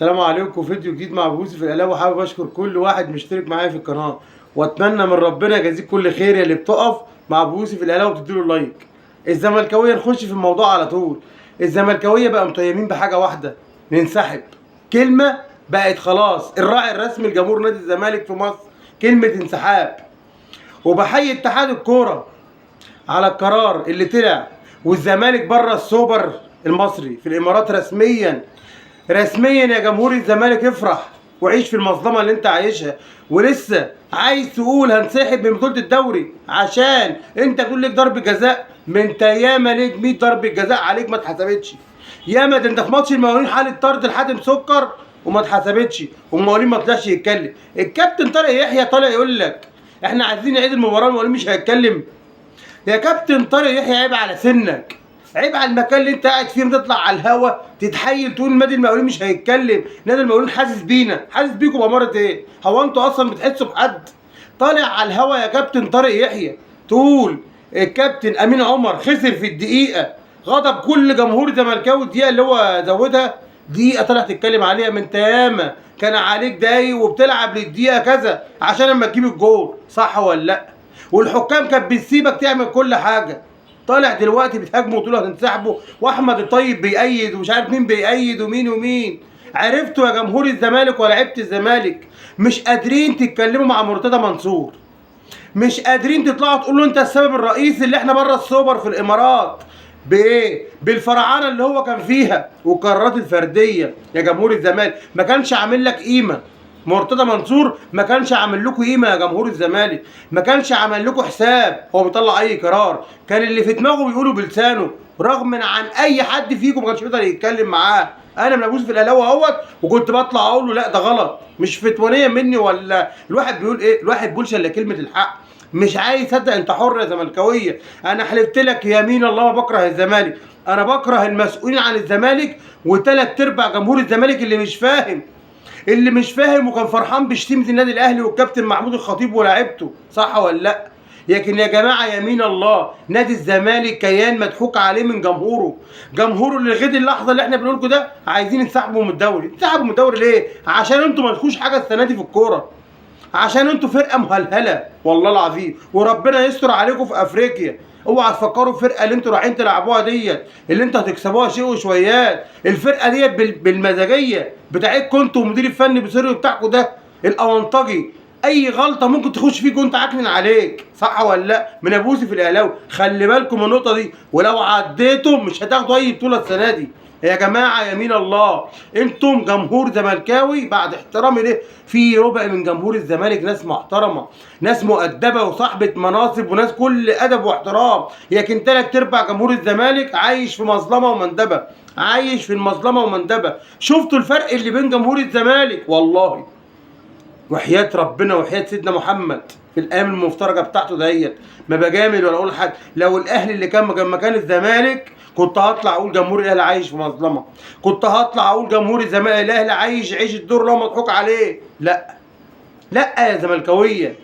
السلام عليكم. فيديو جديد مع بوسي في القلاوة. حابب اشكر كل واحد مشترك معايا في القناه، واتمنى من ربنا يجازيك كل خير يا اللي بتقف مع بوسي في القلاوة وتديله لايك. الزملكاويه نخش في الموضوع على طول. الزملكاويه بقى متيمين بحاجه واحده: ننسحب. كلمه بقت خلاص الراعي الرسمي لجمهور نادي الزمالك في مصر، كلمه انسحاب. وبحيي اتحاد الكوره على القرار اللي طلع، والزمالك بره السوبر المصري في الامارات رسميا. رسميا يا جمهور الزمالك افرح وعيش في المظلمه اللي انت عايشها، ولسه عايز تقول هنسحب من بطوله الدوري عشان انت بتقول لك ضرب جزاء. من انت ياما ليك 100 ضربه جزاء عليك ما اتحسبتش. ياما ده انت في ماتش المقاولين حاله طرد لحاتم سكر وما اتحسبتش، والمقاولين ما طلعش يتكلم. الكابتن طارق يحيى طالع يقول لك احنا عايزين نعيد المباراه، المقاولين مش هيتكلم. يا كابتن طارق يحيى عيب على سنك، عيب على المكان اللي انت قاعد فيه. تطلع على الهوا تتحيل تقول نادي المقاولين مش هيتكلم. نادي المقاولين حاسس بينا، حاسس بيكم بأمارة ايه؟ هو انتوا اصلا بتحسوا بحد؟ طالع على الهوا يا كابتن طارق يحيى تقول الكابتن امين عمر خسر في الدقيقه، غضب كل جمهور زملكاوي. الدقيقه اللي هو زودها دقيقه طلع تتكلم عليها. من تياما كان عليك دقايق وبتلعب للدقيقه كذا عشان اما تجيب الجول، صح ولا لا؟ والحكام كانت بتسيبك تعمل كل حاجه. طالع دلوقتي بتهاجموا وتقولوا هتنسحبوا، واحمد الطيب بيأيد ومش عارف مين بيأيد ومين ومين. عرفتوا يا جمهور الزمالك ولاعيبه الزمالك مش قادرين تتكلموا مع مرتضى منصور، مش قادرين تطلعوا تقولوا انت السبب الرئيسي اللي احنا بره السوبر في الامارات. بايه؟ بالفرعانه اللي هو كان فيها والقرارات الفرديه. يا جمهور الزمالك ما كانش عامل لك قيمه. مرتضى منصور ما كانش عامل لكم قيمه يا جمهور الزمالك، ما كانش عامل لكم حساب. هو بيطلع اي قرار كان اللي في دماغه بيقوله بلسانه، رغم عن اي حد فيكم ما كانش يقدر يتكلم معاه. انا من ابوس في القلاوه اهوت، وكنت بطلع اقول له لا ده غلط، مش فتوانيه مني ولا الواحد بيقول ايه، الواحد بيقولش الا كلمه الحق. مش عايز تصدق، انت حر يا زملكاويه. انا حلفت لك يمين الله ما بكره الزمالك، انا بكره المسؤولين عن الزمالك وثلاث ارباع جمهور الزمالك اللي مش فاهم، اللي مش فاهم وكان فرحان بشتيمه النادي الاهلي والكابتن محمود الخطيب ولاعيبته، صح ولا لا؟ لكن يا جماعه يمين الله نادي الزمالك كيان مضحوك عليه من جمهوره. جمهوره اللي لغايه اللحظه اللي احنا بنقول لكم ده عايزين ينسحبوا من الدوري. ينسحبوا من الدوري ليه؟ عشان انتوا ما لكوش حاجه السنه دي في الكوره، عشان انتوا فرقه مهلهله والله العظيم، وربنا يستر عليكم في افريقيا. اوعى تفكروا الفرقه اللي انتوا رايحين تلعبوها ديت اللي انتوا هتكسبوها شيء وشويات. الفرقه ديت بالمزاجيه بتاعتكم انتوا والمدير الفني بسري بتاعكم ده الاونطجي. اي غلطه ممكن تخش فيك وانت عاكنن عليك، صح ولا لا؟ من ابوسي في القلاوي خلي بالكم من النقطه دي، ولو عديتم مش هتاخدوا اي بطوله السنه دي. يا جماعه يمين الله انتم جمهور زملكاوي بعد احترامي ليه، في ربع من جمهور الزمالك ناس محترمه، ناس مؤدبه وصاحبه مناصب وناس كل ادب واحترام. لكن ثلاث ارباع جمهور الزمالك عايش في مظلمه ومندبه، عايش في المظلمه ومندبه. شفتوا الفرق اللي بين جمهور الزمالك؟ والله وحياة ربنا وحياة سيدنا محمد في الايام المفترجه بتاعته ديت ما بجامل ولا اقول حد. لو الاهلي اللي كان مكان الزمالك كنت هطلع اقول جمهور الاهلي عايش في مظلمه، كنت هطلع اقول جمهور الزمالك الاهلي عايش الدور اللي هو مضحوك عليه. لا لا يا زملكاويه،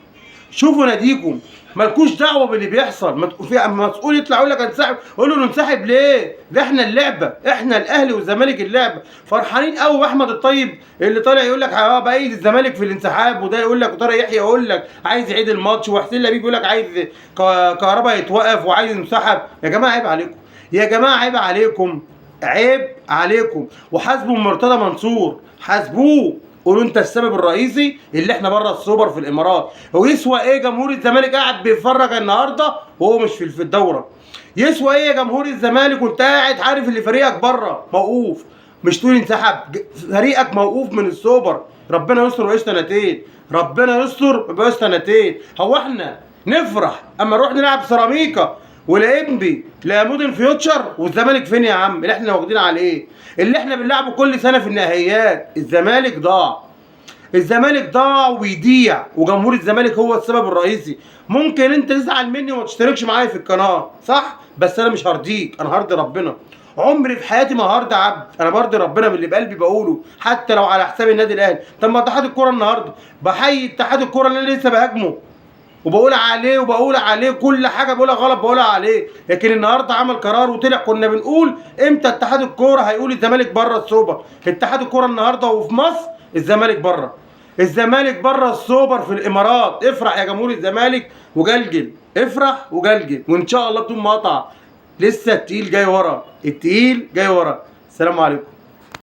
شوفوا ناديكم، مالكوش دعوه باللي بيحصل. في مسؤول يطلع يقول لك هنسحب، قول له ننسحب ليه؟ ده احنا اللعبه، احنا الاهلي والزمالك اللعبه. فرحانين قوي باحمد الطيب اللي طالع يقول لك بايد الزمالك في الانسحاب، وده يقول لك وطارق يحيى يقول لك عايز يعيد الماتش، وحسين لبيب يقول لك عايز كهربا يتوقف وعايز ينسحب. يا جماعه عيب عليكم، يا جماعه عيب عليكم، عيب عليكم. وحاسبوا مرتضى منصور، حاسبوه، قولوا انت السبب الرئيسي اللي احنا بره السوبر في الامارات. هو يسوى ايه جمهور الزمالك قاعد بيتفرج النهارده وهو مش في الدوره؟ يسوى ايه يا جمهور الزمالك وانت قاعد عارف اللي فريقك بره موقوف؟ مش تقول انسحب، فريقك موقوف من السوبر. ربنا يستر ويعيش سنتين، ربنا يستر ويعيش سنتين. هو احنا نفرح اما نروح نلعب سيراميكا والانبي لا مودن فيوتشر والزمالك فين يا عم؟ اللي احنا واخدين عليه، اللي احنا بنلعبه كل سنه في النهائيات. الزمالك ضاع، الزمالك ضاع ويضيع، وجمهور الزمالك هو السبب الرئيسي. ممكن انت تزعل مني وما تشتركش معايا في القناه، صح؟ بس انا مش هرضيك، انا هرضي ربنا. عمري في حياتي ما هرضي عبد، انا برضي ربنا باللي بقلبي بقوله حتى لو على حساب النادي الاهلي. طب ما اتحاد الكوره النهارده، بحيي اتحاد الكوره اللي انا لسه بهاجمه، وبقول عليه كل حاجه بقولها غلط بقولها عليه، لكن النهارده عمل قرار وطلع. كنا بنقول امتى اتحاد الكوره هيقول الزمالك بره السوبر؟ اتحاد الكوره النهارده وفي مصر الزمالك بره. الزمالك بره السوبر في الامارات. افرح يا جمهور الزمالك وجلجل، افرح وجلجل، وان شاء الله بدون مقاطعه. لسه التقيل جاي ورا، التقيل جاي ورا. السلام عليكم.